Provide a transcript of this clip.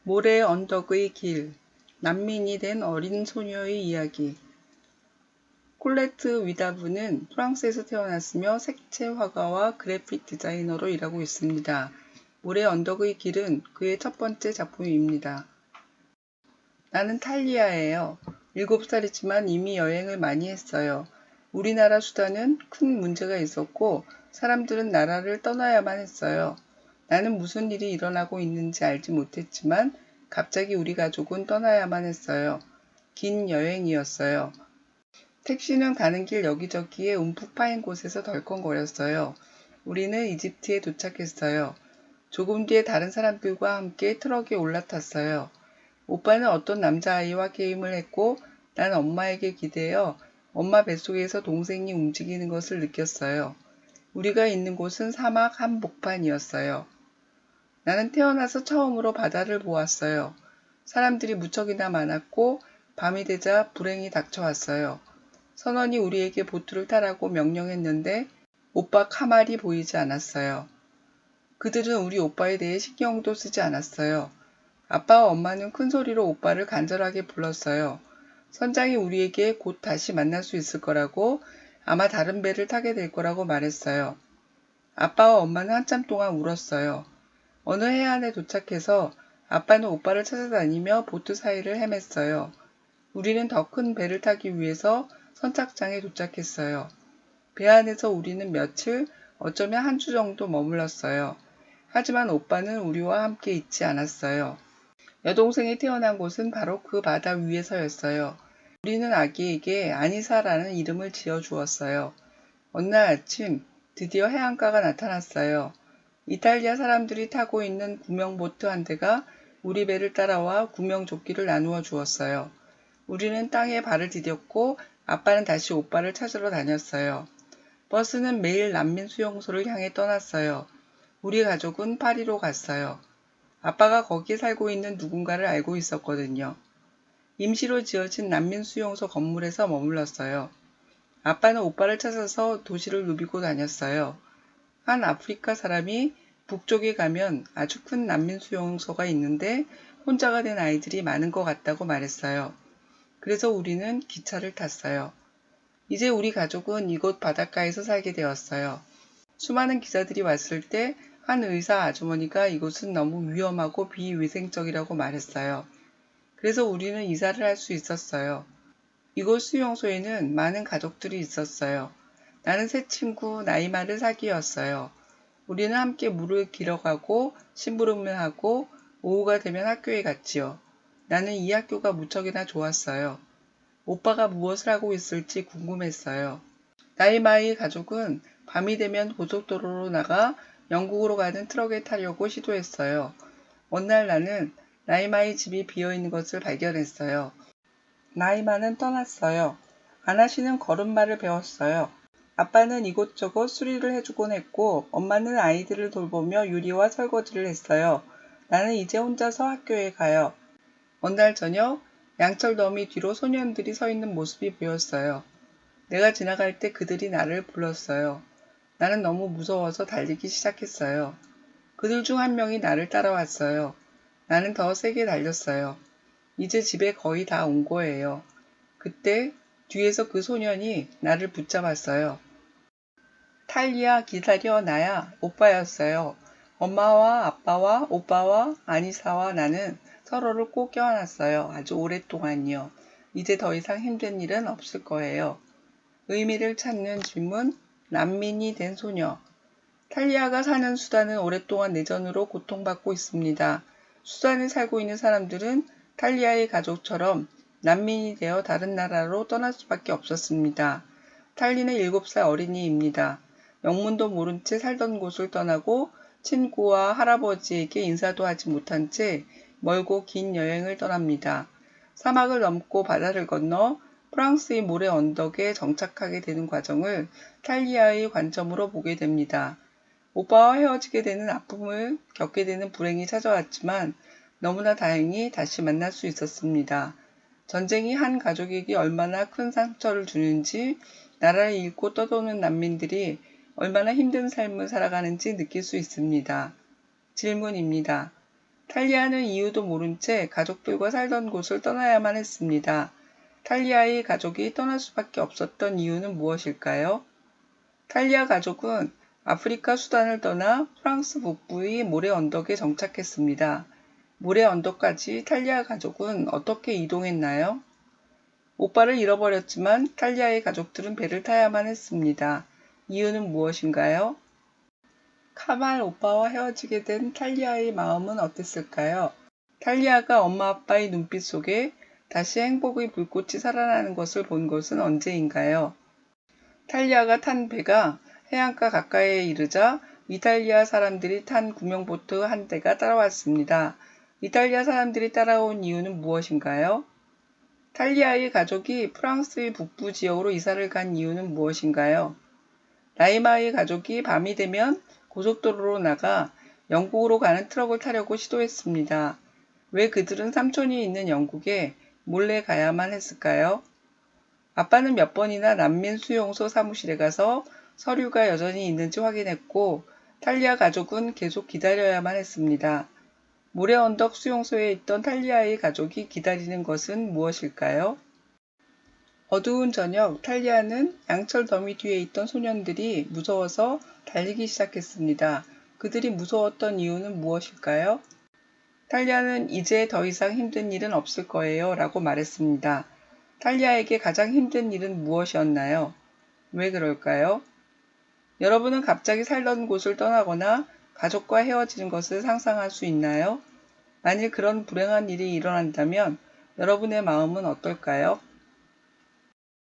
모래 언덕의 길, 난민이 된 어린 소녀의 이야기. 콜레트 위다브는 프랑스에서 태어났으며 색채 화가와 그래픽 디자이너로 일하고 있습니다. 모래 언덕의 길은 그의 첫 번째 작품입니다. 나는 탈리아예요. 7살이지만 이미 여행을 많이 했어요. 우리나라 수단은 큰 문제가 있었고 사람들은 나라를 떠나야만 했어요. 나는 무슨 일이 일어나고 있는지 알지 못했지만 갑자기 우리 가족은 떠나야만 했어요. 긴 여행이었어요. 택시는 가는 길 여기저기에 움푹 파인 곳에서 덜컹거렸어요. 우리는 이집트에 도착했어요. 조금 뒤에 다른 사람들과 함께 트럭에 올라탔어요. 오빠는 어떤 남자아이와 게임을 했고 난 엄마에게 기대어 엄마 뱃속에서 동생이 움직이는 것을 느꼈어요. 우리가 있는 곳은 사막 한복판이었어요. 나는 태어나서 처음으로 바다를 보았어요. 사람들이 무척이나 많았고 밤이 되자 불행이 닥쳐왔어요. 선원이 우리에게 보트를 타라고 명령했는데 오빠 카말이 보이지 않았어요. 그들은 우리 오빠에 대해 신경도 쓰지 않았어요. 아빠와 엄마는 큰 소리로 오빠를 간절하게 불렀어요. 선장이 우리에게 곧 다시 만날 수 있을 거라고 아마 다른 배를 타게 될 거라고 말했어요. 아빠와 엄마는 한참 동안 울었어요. 어느 해안에 도착해서 아빠는 오빠를 찾아다니며 보트 사이를 헤맸어요. 우리는 더 큰 배를 타기 위해서 선착장에 도착했어요. 배 안에서 우리는 며칠, 어쩌면 한 주 정도 머물렀어요. 하지만 오빠는 우리와 함께 있지 않았어요. 여동생이 태어난 곳은 바로 그 바다 위에서였어요. 우리는 아기에게 아니사라는 이름을 지어 주었어요. 어느 날 아침 드디어 해안가가 나타났어요. 이탈리아 사람들이 타고 있는 구명보트 한 대가 우리 배를 따라와 구명조끼를 나누어 주었어요. 우리는 땅에 발을 디뎠고 아빠는 다시 오빠를 찾으러 다녔어요. 버스는 매일 난민 수용소를 향해 떠났어요. 우리 가족은 파리로 갔어요. 아빠가 거기에 살고 있는 누군가를 알고 있었거든요. 임시로 지어진 난민 수용소 건물에서 머물렀어요. 아빠는 오빠를 찾아서 도시를 누비고 다녔어요. 한 아프리카 사람이 북쪽에 가면 아주 큰 난민 수용소가 있는데 혼자가 된 아이들이 많은 것 같다고 말했어요. 그래서 우리는 기차를 탔어요. 이제 우리 가족은 이곳 바닷가에서 살게 되었어요. 수많은 기자들이 왔을 때 한 의사 아주머니가 이곳은 너무 위험하고 비위생적이라고 말했어요. 그래서 우리는 이사를 할 수 있었어요. 이곳 수용소에는 많은 가족들이 있었어요. 나는 새 친구 나이마를 사귀었어요. 우리는 함께 물을 길어가고 심부름을 하고 오후가 되면 학교에 갔지요. 나는 이 학교가 무척이나 좋았어요. 오빠가 무엇을 하고 있을지 궁금했어요. 나이마의 가족은 밤이 되면 고속도로로 나가 영국으로 가는 트럭에 타려고 시도했어요. 어느 날 나는 나이마의 집이 비어있는 것을 발견했어요. 나이마는 떠났어요. 아나씨는 걸음마를 배웠어요. 아빠는 이곳저곳 수리를 해주곤 했고 엄마는 아이들을 돌보며 요리와 설거지를 했어요. 나는 이제 혼자서 학교에 가요. 어느 날 저녁 양철 더미 뒤로 소년들이 서 있는 모습이 보였어요. 내가 지나갈 때 그들이 나를 불렀어요. 나는 너무 무서워서 달리기 시작했어요. 그들 중 한 명이 나를 따라왔어요. 나는 더 세게 달렸어요. 이제 집에 거의 다 온 거예요. 그때 뒤에서 그 소년이 나를 붙잡았어요. 탈리아 기다려 나야 오빠였어요. 엄마와 아빠와 오빠와 아니사와 나는 서로를 꼭 껴안았어요. 아주 오랫동안요. 이제 더 이상 힘든 일은 없을 거예요. 의미를 찾는 질문, 난민이 된 소녀. 탈리아가 사는 수단은 오랫동안 내전으로 고통받고 있습니다. 수단에 살고 있는 사람들은 탈리아의 가족처럼 난민이 되어 다른 나라로 떠날 수밖에 없었습니다. 탈리는 7살 어린이입니다. 영문도 모른 채 살던 곳을 떠나고 친구와 할아버지에게 인사도 하지 못한 채 멀고 긴 여행을 떠납니다. 사막을 넘고 바다를 건너 프랑스의 모래 언덕에 정착하게 되는 과정을 탈리아의 관점으로 보게 됩니다. 오빠와 헤어지게 되는 아픔을 겪게 되는 불행이 찾아왔지만 너무나 다행히 다시 만날 수 있었습니다. 전쟁이 한 가족에게 얼마나 큰 상처를 주는지, 나라를 잃고 떠도는 난민들이 얼마나 힘든 삶을 살아가는지 느낄 수 있습니다. 질문입니다. 탈리아는 이유도 모른 채 가족들과 살던 곳을 떠나야만 했습니다. 탈리아의 가족이 떠날 수밖에 없었던 이유는 무엇일까요? 탈리아 가족은 아프리카 수단을 떠나 프랑스 북부의 모래 언덕에 정착했습니다. 모래 언덕까지 탈리아 가족은 어떻게 이동했나요? 오빠를 잃어버렸지만 탈리아의 가족들은 배를 타야만 했습니다. 이유는 무엇인가요? 카말 오빠와 헤어지게 된 탈리아의 마음은 어땠을까요? 탈리아가 엄마 아빠의 눈빛 속에 다시 행복의 불꽃이 살아나는 것을 본 것은 언제인가요? 탈리아가 탄 배가 해안가 가까이에 이르자 이탈리아 사람들이 탄 구명보트 한 대가 따라왔습니다. 이탈리아 사람들이 따라온 이유는 무엇인가요? 탈리아의 가족이 프랑스의 북부 지역으로 이사를 간 이유는 무엇인가요? 라이마의 가족이 밤이 되면 고속도로로 나가 영국으로 가는 트럭을 타려고 시도했습니다. 왜 그들은 삼촌이 있는 영국에 몰래 가야만 했을까요? 아빠는 몇 번이나 난민 수용소 사무실에 가서 서류가 여전히 있는지 확인했고 탈리아 가족은 계속 기다려야만 했습니다. 모래 언덕 수용소에 있던 탈리아의 가족이 기다리는 것은 무엇일까요? 어두운 저녁 탈리아는 양철 더미 뒤에 있던 소년들이 무서워서 달리기 시작했습니다. 그들이 무서웠던 이유는 무엇일까요? 탈리아는 이제 더 이상 힘든 일은 없을 거예요 라고 말했습니다. 탈리아에게 가장 힘든 일은 무엇이었나요? 왜 그럴까요? 여러분은 갑자기 살던 곳을 떠나거나 가족과 헤어지는 것을 상상할 수 있나요? 만일 그런 불행한 일이 일어난다면 여러분의 마음은 어떨까요?